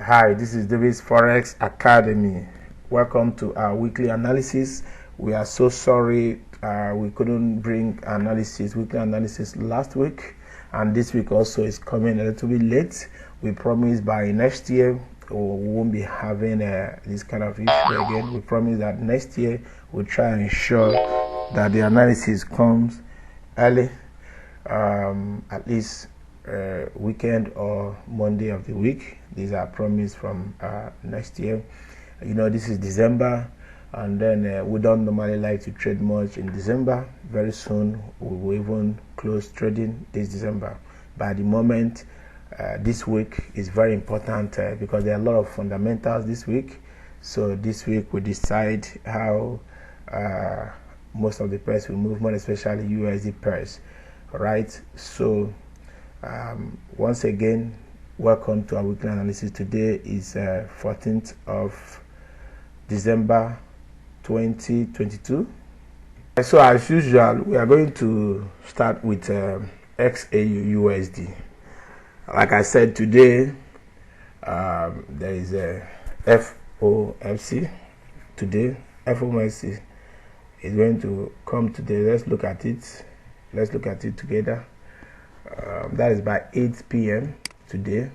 Hi, this is David's Forex Academy. Welcome to our weekly analysis. We are so sorry we couldn't bring weekly analysis last week, and this week also is coming a little bit late. We promise by next year we won't be having this kind of issue again. We promise that next year we'll try and ensure that the analysis comes early, at least weekend or Monday of the week. These are promised from next year. You know, this is December, and then we don't normally like to trade much in December. Very soon we will even close trading this December. But at the moment, this week is very important because there are a lot of fundamentals this week. So this week we decide how most of the pairs will move, more especially USD pairs, right? So once again, welcome to our weekly analysis. Today is 14th of December 2022. So as usual, we are going to start with XAU-USD. Like I said, today there is a FOMC. Today FOMC is going to come today. Let's look at it together. That is by 8 p.m. today.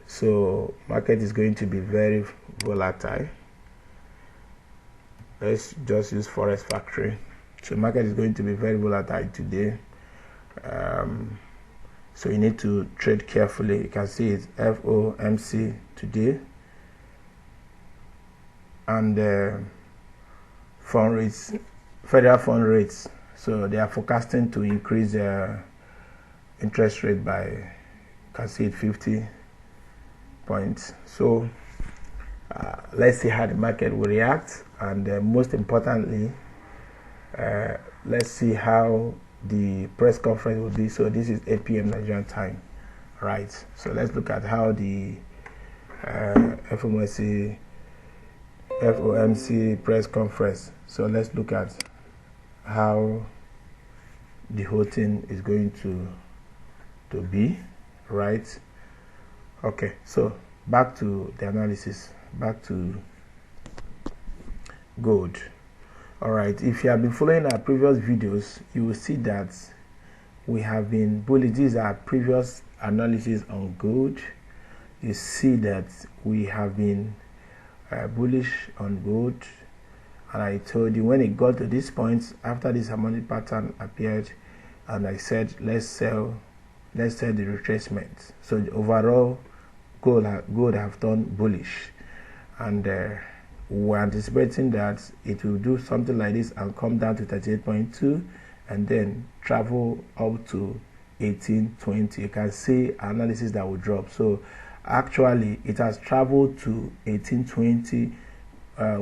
So market is going to be very volatile. Let's just use Forex Factory. So market is going to be very volatile today. So you need to trade carefully. You can see it's FOMC today, and fund rates, federal fund rates. So they are forecasting to increase their interest rate by, you can see it, 50 points. So let's see how the market will react, and most importantly, let's see how the press conference will be. So this is 8 p.m. Nigerian time, right? So let's look at how the FOMC press conference. So let's look at how the whole thing is going to be, right? Okay, so back to the analysis, back to gold. All right, if you have been following our previous videos, you will see that we have been bullish. These are previous analysis on gold. You see that we have been bullish on gold, and I told you when it got to this point, after this harmonic pattern appeared, and I said let's sell the retracement. So the overall gold have turned bullish, and we're anticipating that it will do something like this and come down to 38.2 and then travel up to 1820. You can see analysis that will drop. So actually it has traveled to 1820,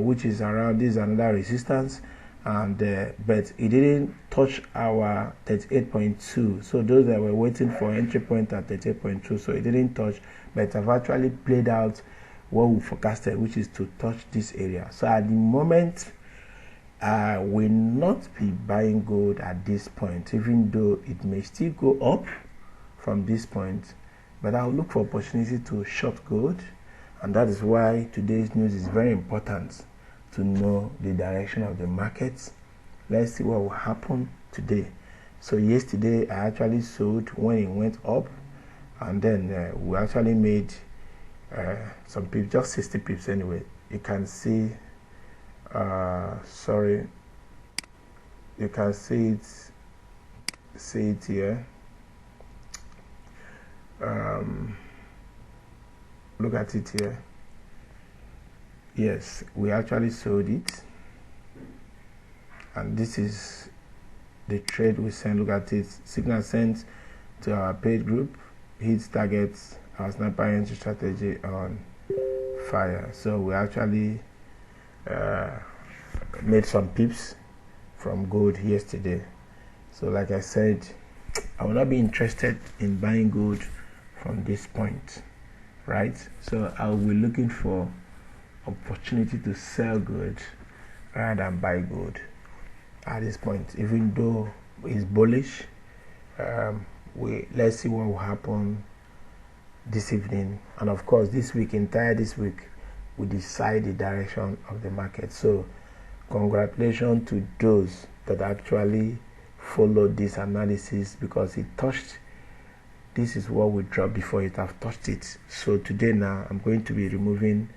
which is around this another resistance, and but it didn't touch our 38.2. so those that were waiting for entry point at 38.2, so it didn't touch, but have actually played out what we forecasted, which is to touch this area. So at the moment, will not be buying gold at this point, even though it may still go up from this point, but I'll look for opportunity to short gold, and that is why today's news is very important, to know the direction of the markets. Let's see what will happen today. So yesterday I actually sold when it went up, and then we actually made some pips, just 60 pips anyway. You can see sorry, you can see it here. Look at it here. Yes, we actually sold it, and this is the trade we sent. Look at it. Signal sent to our paid group, hits targets, our sniper entry strategy on fire. So we actually made some pips from gold yesterday. So like I said, I will not be interested in buying gold from this point, right? So I will be looking for opportunity to sell gold rather than buy gold at this point, even though it's bullish. Let's see what will happen this evening, and of course this week, entire this week, we decide the direction of the market. So congratulations to those that actually followed this analysis, because it touched, this is what we dropped before it have touched it. So today now I'm going to be removing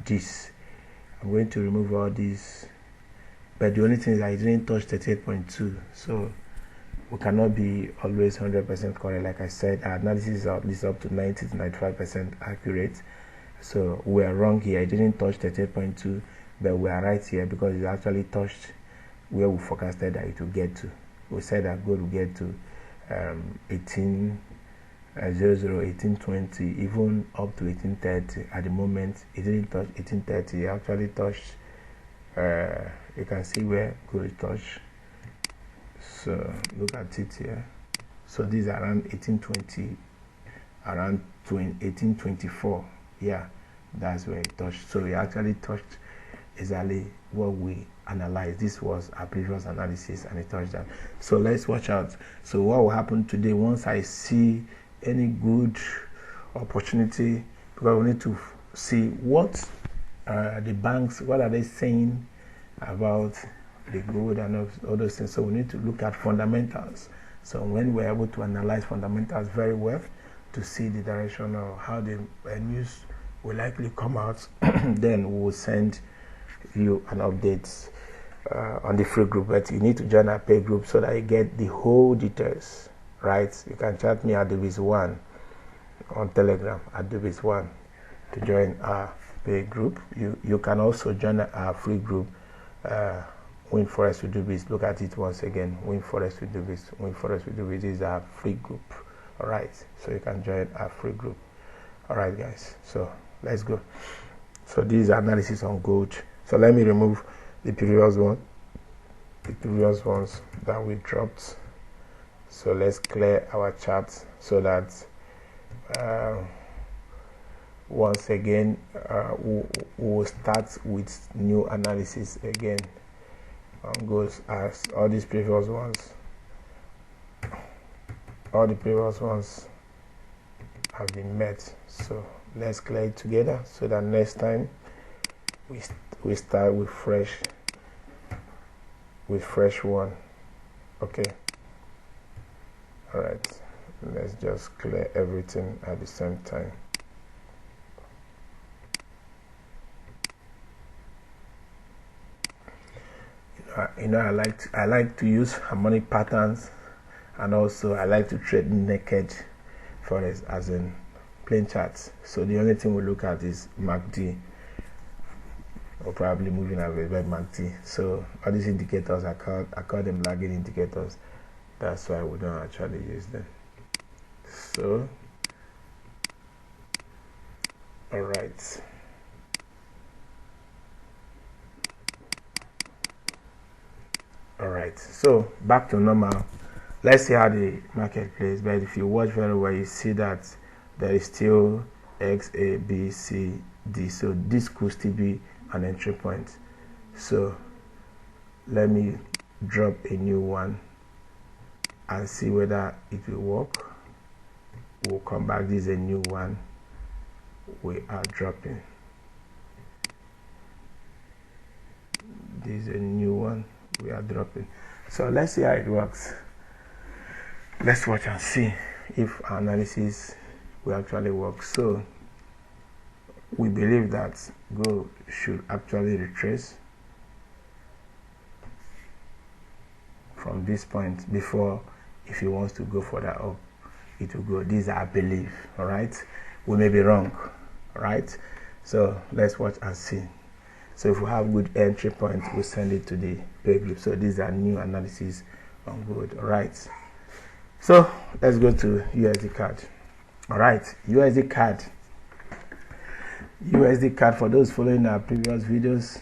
this. I'm going to remove all these, but the only thing is I didn't touch 38.2, so we cannot be always 100% correct. Like I said, our analysis is up to 90 to 95% accurate. So we are wrong here. I didn't touch 38.2, but we are right here because it actually touched where we forecasted that it will get to. We said that gold will get to 1800, 1820, even up to 1830. At the moment, it didn't touch 1830. It actually touched. You can see where gold touched. So look at it here. So these are around 1820, around 1824. Yeah, that's where it touched. So it actually touched exactly what we analyzed. This was our previous analysis, and it touched that. So let's watch out. So what will happen today once I see any good opportunity, because we need to see what the banks, what are they saying about the gold and all those things. So we need to look at fundamentals. So when we're able to analyze fundamentals very well to see the direction of how the news will likely come out, then we will send you an update on the free group. But you need to join our pay group so that you get the whole details, right? You can chat me at Davis1 on Telegram at Davis1 to join our pay group. You can also join our free group, Win Forex with Davis. Look at it once again. Win Forex with Davis. Win Forex with Davis is our free group. All right, so you can join our free group. All right, guys. So let's go. So these are analysis on gold. So let me remove the previous one, the previous ones that we dropped. So let's clear our chart so that once again we'll start with new analysis again on goals, as all these previous ones, all the previous ones have been met. So let's clear it together so that next time we start with fresh one. Okay, all right, let's just clear everything at the same time. I like to use harmonic patterns, and also I like to trade naked forex, as in plain charts. So the only thing we look at is MACD, or probably moving average by MACD. So all these indicators, I call them lagging indicators. That's why we don't actually use them. So all right. Alright, so back to normal. Let's see how the market plays. But if you watch very well, you see that there is still X, A, B, C, D. So this could still be an entry point. So let me drop a new one and see whether it will work. We'll come back. This is a new one we are dropping. This is a new one we are dropping. So let's see how it works. Let's watch and see if our analysis will actually work. So we believe that gold should actually retrace from this point before, if he wants to go further up, it will go. These are belief. All right, we may be wrong. All right, so let's watch and see. So if we have good entry point, we'll send it to the pay group. So these are new analysis on gold. All right. So let's go to USD CAD. All right, USD CAD. USD CAD, for those following our previous videos,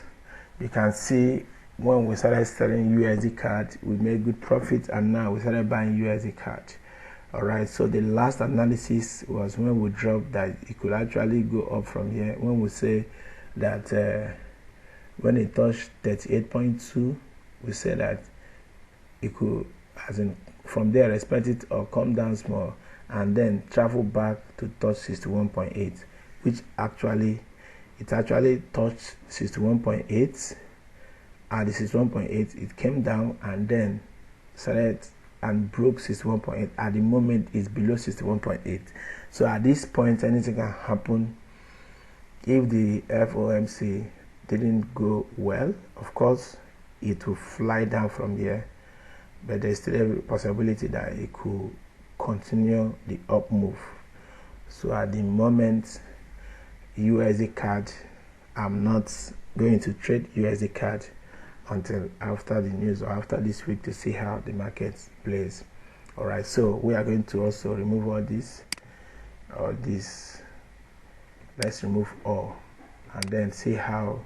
you can see when we started selling USD CAD, we made good profit, and now we started buying USD CAD. All right, so the last analysis was when we dropped that it could actually go up from here. When we say that when it touched 38.2, we said that it could, as in from there, expect it or come down small and then travel back to touch 61.8, which actually touched 61.8. At the 61.8, it came down and then started and broke 61.8. At the moment, it's below 61.8. So at this point, anything can happen. If the FOMC didn't go well, of course, it will fly down from here, but there's still a possibility that it could continue the up move. So at the moment, USD CAD, I'm not going to trade USD CAD until after the news or after this week to see how the market plays. All right, so we are going to also remove all this. Let's remove all and then see how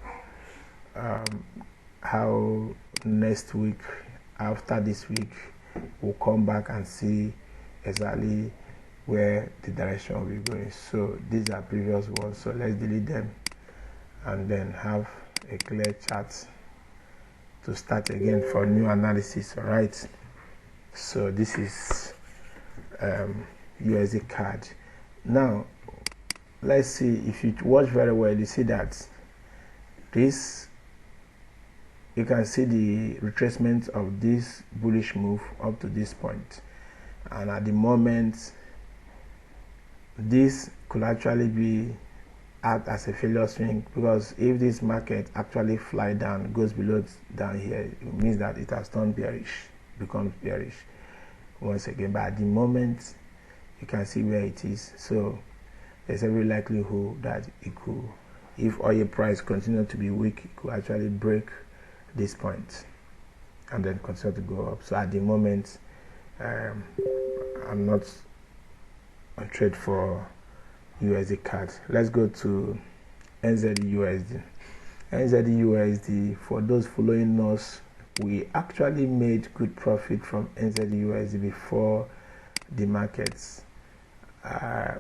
next week, after this week, we'll come back and see exactly where the direction will be going. So these are previous ones, so let's delete them and then have a clear chart to start again for new analysis. All right, so this is USD CAD. Now let's see, if you watch very well, you see that this, you can see the retracement of this bullish move up to this point, and at the moment this could actually be act as a failure swing, because if this market actually fly down, goes below down here, it means that it has turned bearish, becomes bearish once again. But at the moment you can see where it is, so there's every likelihood that it could, if oil price continue to be weak, it could actually break this point and then continue to go up. So at the moment, I'm not on trade for USD CAD. Let's go to NZUSD. NZUSD, for those following us, we actually made good profit from NZUSD before the markets.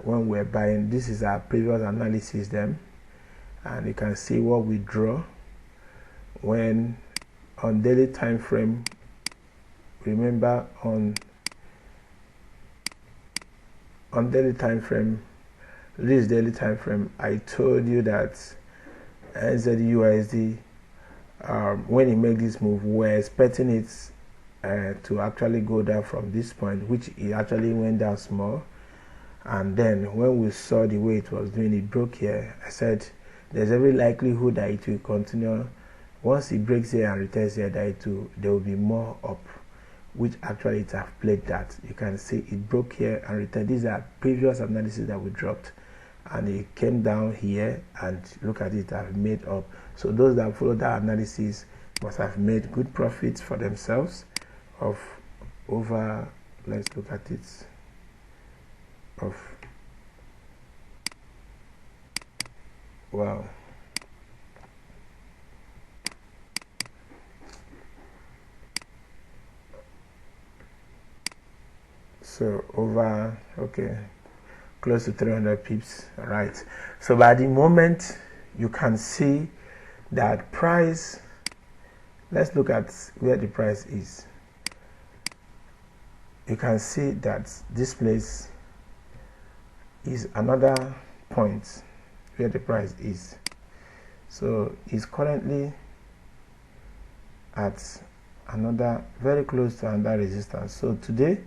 When we're buying, this is our previous analysis then, and you can see what we draw when on daily time frame. Remember, on daily time frame, this daily time frame, I told you that NZUSD, when it made this move, we're expecting it to actually go down from this point, which it actually went down small. And then when we saw the way it was doing, it broke here. I said there's every likelihood that it will continue. Once it breaks here and returns here, that there will be more up, which actually it have played that. You can see it broke here and returned. These are previous analysis that we dropped, and it came down here, and look at it, have made up. So those that follow that analysis must have made good profits for themselves of over, let's look at it, of, wow, so over, okay, close to 300 pips. All right, so by the moment you can see that price, let's look at where the price is. You can see that this place is another point where the price is. So it's currently at another, very close to another resistance. So today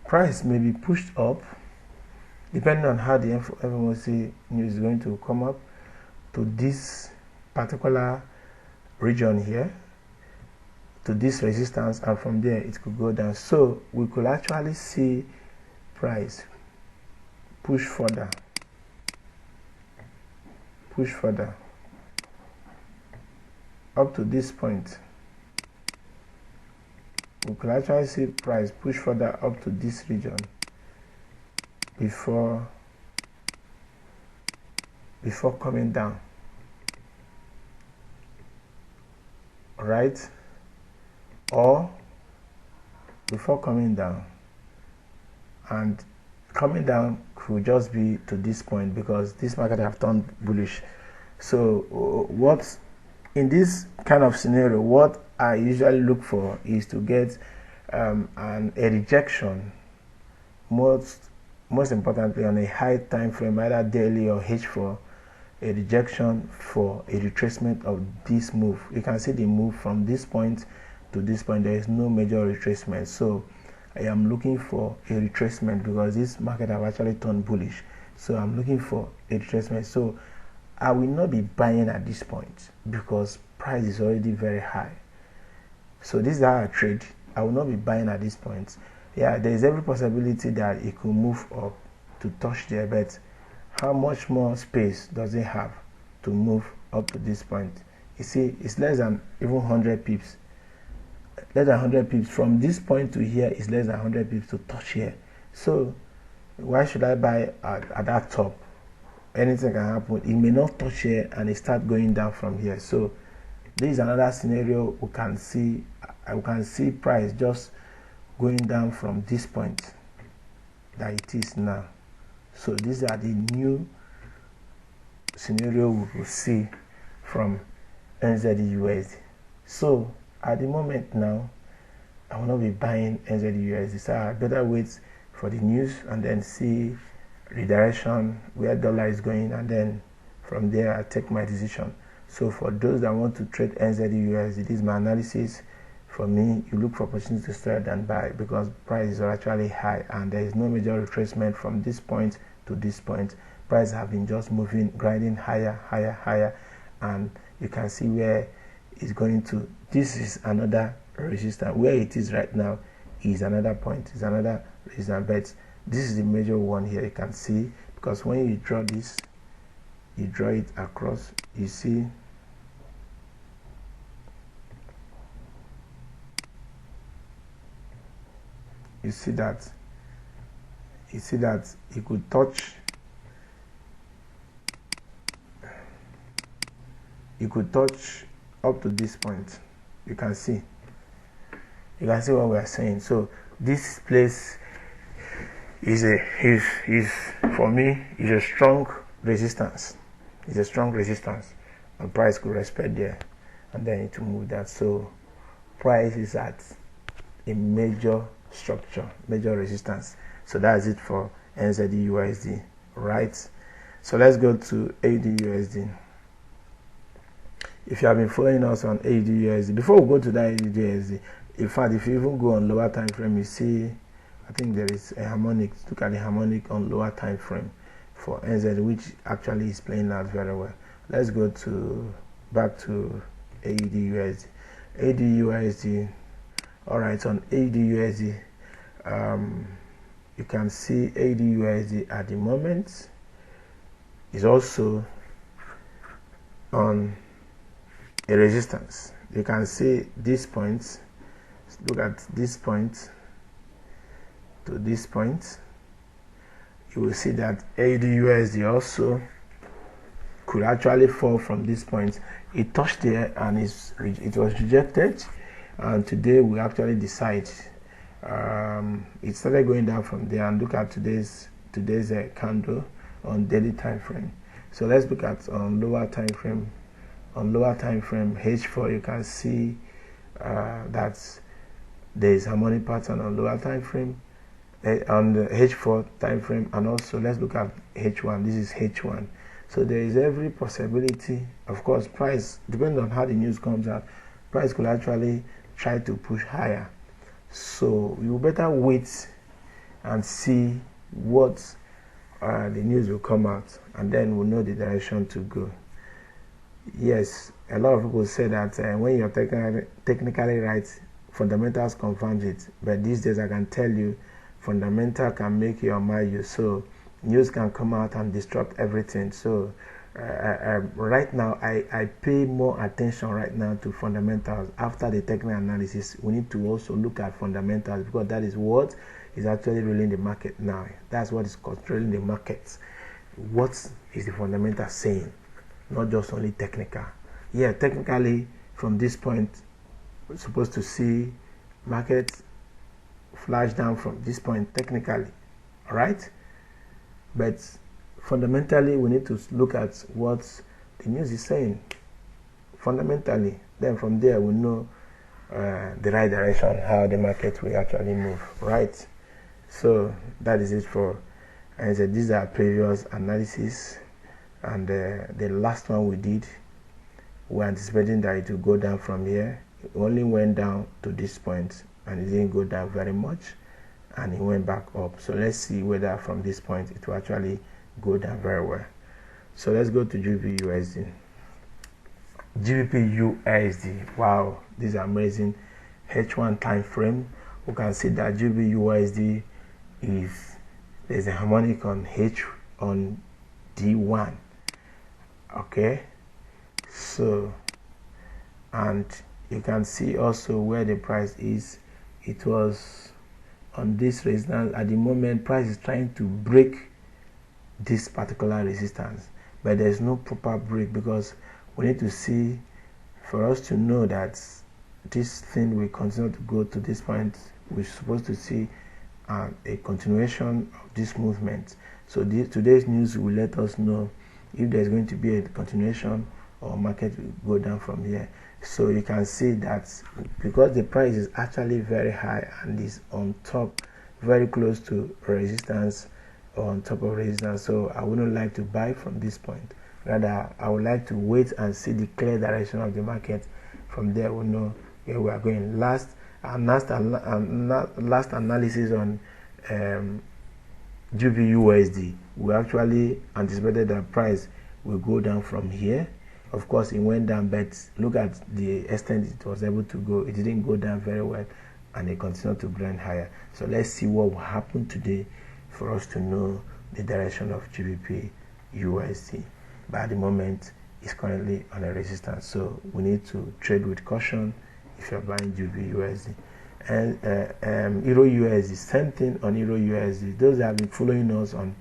price may be pushed up depending on how the FOMC news is going to come up to this particular region here, to this resistance, and from there it could go down. So we could actually see price push further up to this point. We could actually see price push further up to this region before coming down. All right, or before coming down, and coming down could just be to this point, because this market have turned bullish. So what, in this kind of scenario, what I usually look for is to get a rejection, most most importantly on a high time frame, either daily or H4, a rejection for a retracement of this move. You can see the move from this point to this point. There is no major retracement, so I am looking for a retracement because this market have actually turned bullish. So I'm looking for a retracement. So I will not be buying at this point because price is already very high. So this is how I trade. I will not be buying at this point. Yeah, there is every possibility that it could move up to touch there, but how much more space does it have to move up to this point? You see, it's less than even 100 pips. Less than 100 pips from this point to here is less than 100 pips to touch here. So why should I buy at that top? Anything can happen. It may not touch here and it start going down from here. So this is another scenario we can see. I can see price just going down from this point that it is now. So these are the new scenario we will see from NZUSD. So at the moment now, I will not be buying NZUSD. So I better wait for the news and then see the direction where dollar is going, and then from there I take my decision. So for those that want to trade NZUSD, this is my analysis. For me, you look for opportunities to sell and buy because prices are actually high and there is no major retracement from this point to this point. Prices have been just moving, grinding higher, higher, higher, and you can see where it's going to. This is another resistance. Where it is right now is another point, is another resistance, but this is the major one here. You can see, because when you draw this, you draw it across, you see that it could touch up to this point. You can see what we are saying. So this place is for me is a strong resistance. It's a strong resistance, and price could respect there, and then it will move that. So price is at a major structure, major resistance. So that's it for NZUSD, right? So let's go to AUDUSD. If you have been following us on AUDUSD, before we go to that AUDUSD, in fact, if you even go on lower time frame, you see, I think there is a harmonic. Look at the harmonic on lower time frame for NZ, which actually is playing out very well. Let's go back to AUDUSD. AUDUSD. All right, on AUDUSD, you can see AUDUSD at the moment is also on a resistance. You can see this point. Look at this point to this point. You will see that AUDUSD also could actually fall from this point. It touched there and it was rejected, and today we actually decide it started going down from there. And look at today's candle on daily time frame. So let's look at on lower time frame. On lower time frame H4, you can see that there is harmonic pattern on lower time frame on the H4 time frame, and also let's look at H1. This is H1. So there is every possibility. Of course, price, depending on how the news comes out, price could actually try to push higher. So you better wait and see what the news will come out, and then we'll know the direction to go. Yes, a lot of people say that when you're technically right, fundamentals confirms it. But these days I can tell you, fundamental can make you or mar you. So news can come out and disrupt everything. So right now I pay more attention right now to fundamentals. After the technical analysis, we need to also look at fundamentals, because that is what is actually ruling the market now. That's what is controlling the markets. What is the fundamental saying? Not just only technical. Yeah, technically from this point we're supposed to see market flash down from this point technically, all right? But fundamentally we need to look at what the news is saying fundamentally. Then from there we know the right direction, how the market will actually move, right? So that is it for And so these are previous analysis, and the last one we did, we're anticipating that it will go down from here. It only went down to this point and it didn't go down very much, and it went back up. So let's see whether from this point it will actually go down very well. So let's go to GBP USD. GBP USD, wow, this is amazing. H1 time frame, we can see that GBP USD is, there's a harmonic on D1. Okay, so, and you can see also where the price is. It was on this resistance. At the moment, price is trying to break this particular resistance, but there's no proper break, because we need to see, for us to know that this thing will continue to go to this point, we're supposed to see a continuation of this movement. So today's news will let us know if there's going to be a continuation or market will go down from here. So you can see that because the price is actually very high and is on top, very close to resistance, or on top of resistance, so I wouldn't like to buy from this point. Rather, I would like to wait and see the clear direction of the market. From there, we'll know where we are going. Last analysis on GBP USD, we actually anticipated that price will go down from here. Of course, it went down, but look at the extent it was able to go. It didn't go down very well, and it continued to grind higher. So let's see what will happen today for us to know the direction of GBP USD. But at the moment, it's currently on a resistance, so we need to trade with caution if you're buying GBP USD. And Euro USD, same thing on Euro USD. Those that have been following us on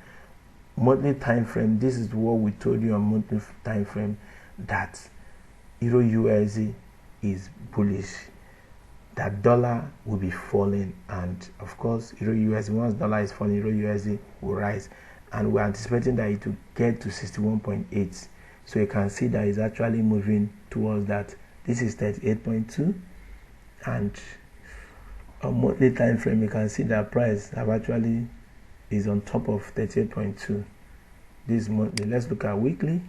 monthly time frame, this is what we told you on monthly time frame, that Euro USD is bullish, that dollar will be falling, and of course Euro USD, once dollar is falling, Euro USD will rise, and we're anticipating that it will get to 61.8. so you can see that it's actually moving towards that. This is 38.2, and on monthly time frame you can see that price have actually is on top of 38.2 this monthly. Let's look at weekly.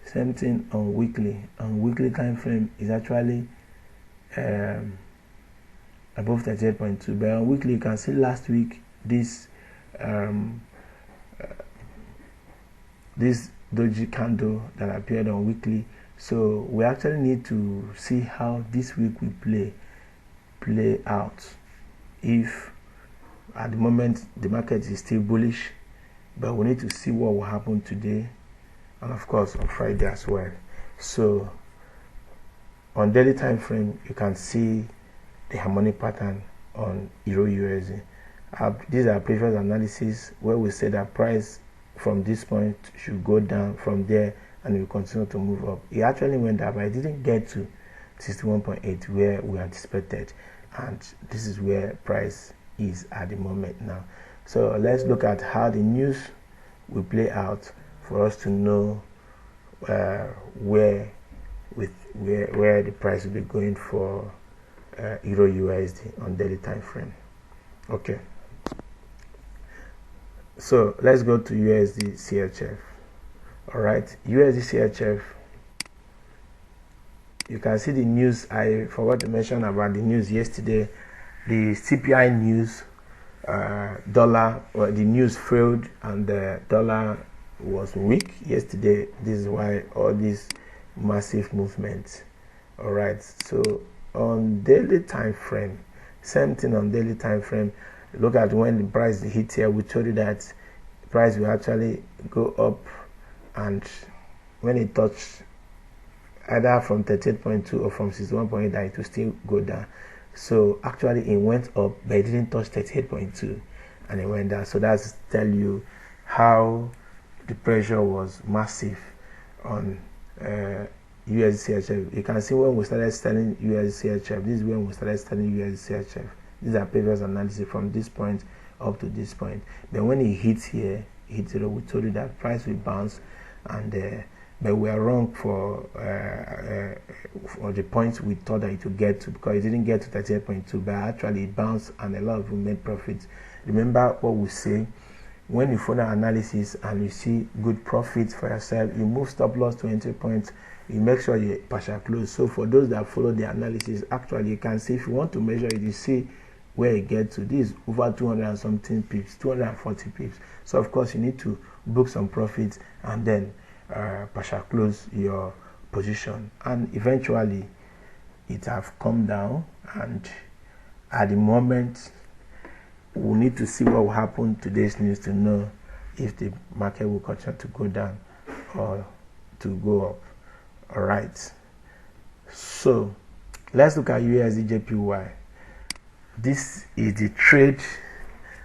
Same thing on weekly. On weekly time frame is actually above 38.2, but on weekly you can see last week this this doji candle that appeared on weekly. So we actually need to see how this week will play out. If at the moment the market is still bullish, but we need to see what will happen today, and of course on Friday as well. So on daily time frame you can see the harmonic pattern on Euro USD. These are previous analysis where we said that price from this point should go down from there and it will continue to move up. It actually went up, but it didn't get to 61.8 where we anticipated, and this is where price is at the moment now. So let's look at how the news will play out for us to know where the price will be going for Euro USD on daily time frame. Okay, so let's go to USD CHF. All right, USD CHF, you can see the news. I forgot to mention about the news yesterday. The CPI news, dollar, the news failed and the dollar was weak yesterday. This is why all these massive movements. All right, so on daily time frame, same thing on daily time frame. Look at when the price hit here. We told you that the price will actually go up, and when it touched either from 38.2 or from 61.8, that it will still go down. So actually it went up, but it didn't touch 38.2 and it went down. So that's tell you how the pressure was massive on USD CHF. You can see when we started selling USD CHF. This is when we started selling USD CHF. These are previous analysis from this point up to this point. Then when it hits here, we told you that price will bounce, and but we are wrong for the points we thought that it would get to, because it didn't get to 38.2, but actually it bounced and a lot of them made profits. Remember what we say, when you follow analysis and you see good profits for yourself, you move stop loss to entry points, you make sure you partial close. So for those that follow the analysis, actually you can see, if you want to measure it, you see where it gets to. This over 200 and something pips, 240 pips. So of course you need to book some profits and then partial close your position, and eventually it have come down, and at the moment we need to see what will happen to today's news to know if the market will continue to go down or to go up. All right, so let's look at USD/JPY. This is the trade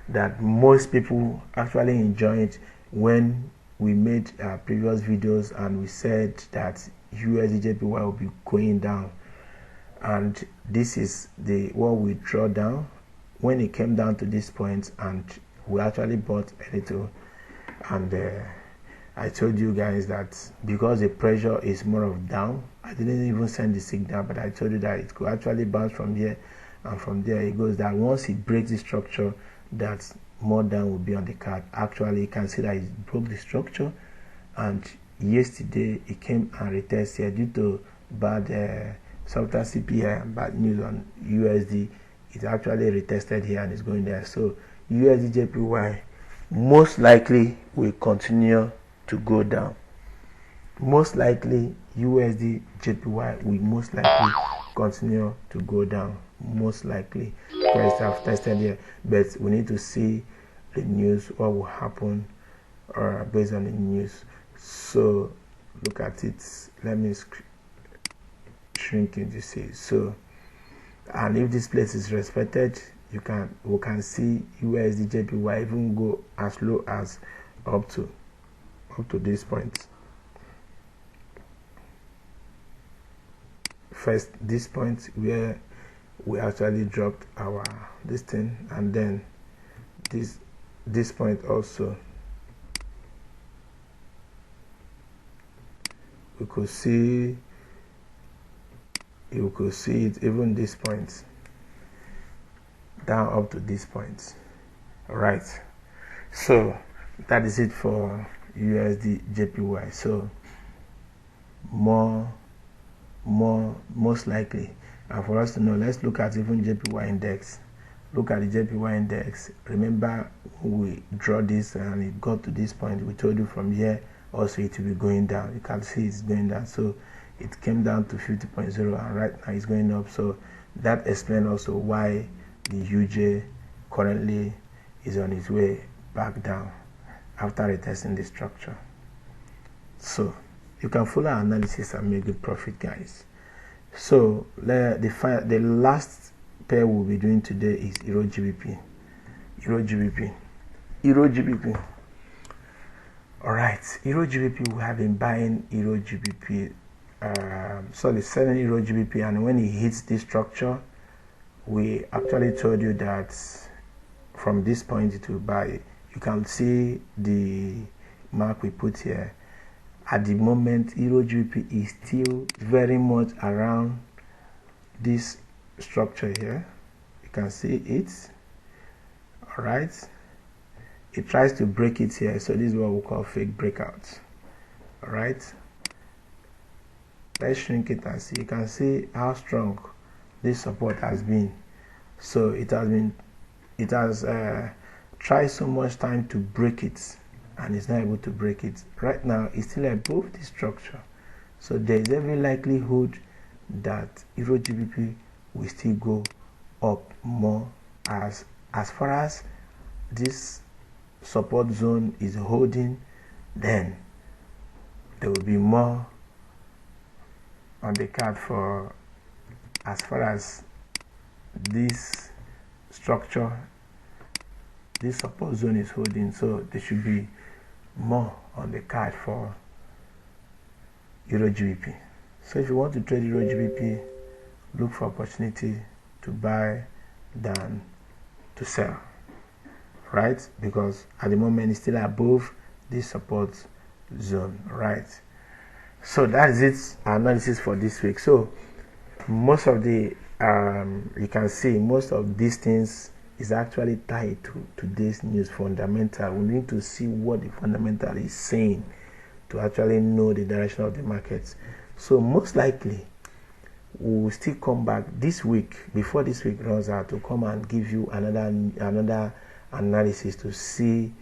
that most people actually enjoyed when we made previous videos, and we said that USD/JPY will be going down, and this is the what we draw down when it came down to this point, and we actually bought a little, and I told you guys that because the pressure is more of down, I didn't even send the signal, but I told you that it could actually bounce from here, and from there it goes that once it breaks the structure, that more down will be on the card. Actually you can see that it broke the structure, and yesterday it came and retested here due to bad softer CPI and bad news on USD. It actually retested here and is going there. So USD/JPY most likely will continue to go down. Most likely USD/JPY will most likely continue to go down. Most likely, because I've tested here, but we need to see the news, what will happen based on the news. So look at it. Let me shrink it, you see. So, and if this place is respected, we can see USD/JPY even go as low as up to this point. First, this point where we actually dropped our this thing, and then this point also you could see it, even this point down up to this point. All right, so that is it for USD/JPY. So most likely, and for us to know, let's look at even JPY index. Look at the JPY index. Remember, we draw this and it got to this point, we told you from here also it will be going down. You can see it's going down. So it came down to 50.0, and right now it's going up. So that explains also why the UJ currently is on its way back down after retesting the structure. So you can follow our analysis and make good profit, guys. So the last pair we'll be doing today is Euro/GBP. Euro/GBP. All right, Euro/GBP. We have been buying Euro/GBP. Selling Euro/GBP, and when it hits this structure, we actually told you that from this point to buy. You can see the mark we put here. At the moment, Euro/GBP is still very much around this structure here. You can see it. All right, it tries to break it here, so this is what we call fake breakouts. All right, let's shrink it and see. You can see how strong this support has been. So it has tried so much time to break it, and it's not able to break it. Right now it's still above the structure, so there is every likelihood that Euro/GBP will still go up more. As far as this support zone is holding, then there will be more on the card for as far as this structure, this support zone is holding. So there should be more on the card for Euro/GBP. So if you want to trade Euro/GBP, look for opportunity to buy than to sell, right? Because at the moment it's still above this support zone, right? So that is it, our analysis for this week. So most of the you can see most of these things is actually tied to today's news fundamental. We need to see what the fundamental is saying to actually know the direction of the markets. So most likely we will still come back this week, before this week runs out, to come and give you another analysis to see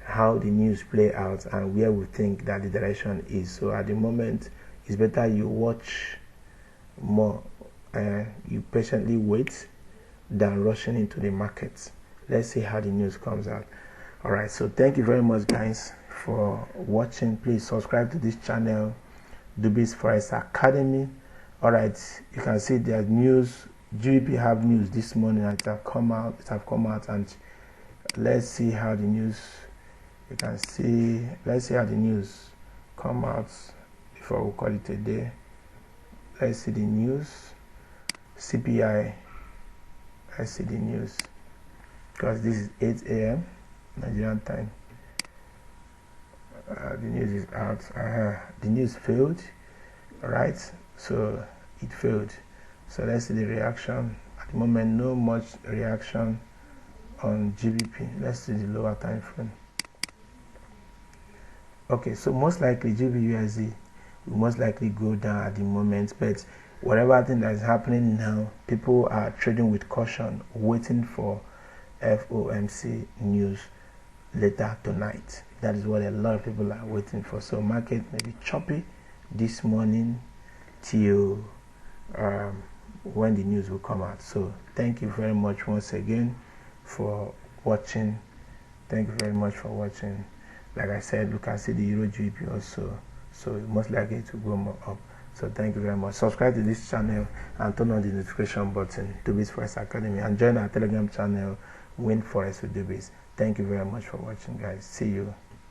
how the news play out and where we think that the direction is. So at the moment, it's better you watch more, you patiently wait than rushing into the markets. Let's see how the news comes out. All right, so thank you very much, guys, for watching. Please subscribe to this channel, Dubis Forex Academy. All right, you can see there's news. GBP have news this morning. It have come out, and let's see how the news. You can see. Let's see how the news come out before we call it a day. Let's see the news. CPI. Let's see the news, because this is 8 a.m. Nigerian time. The news is out. The news failed. All right, so it failed. So let's see the reaction. At the moment, no much reaction on GBP. Let's see the lower time frame. Okay, so most likely GBP will most likely go down at the moment, but whatever thing that is happening now, people are trading with caution, waiting for FOMC news later tonight. That is what a lot of people are waiting for. So market may be choppy this morning till when the news will come out. So thank you very much once again for watching. Thank you very much for watching. Like I said, you can see the Euro GBP also, so most likely to go more up. So thank you very much. Subscribe to this channel and turn on the notification button, Dubis Forex Academy, and join our Telegram channel, Win Forex with Dubis. Thank you very much for watching, guys. See you.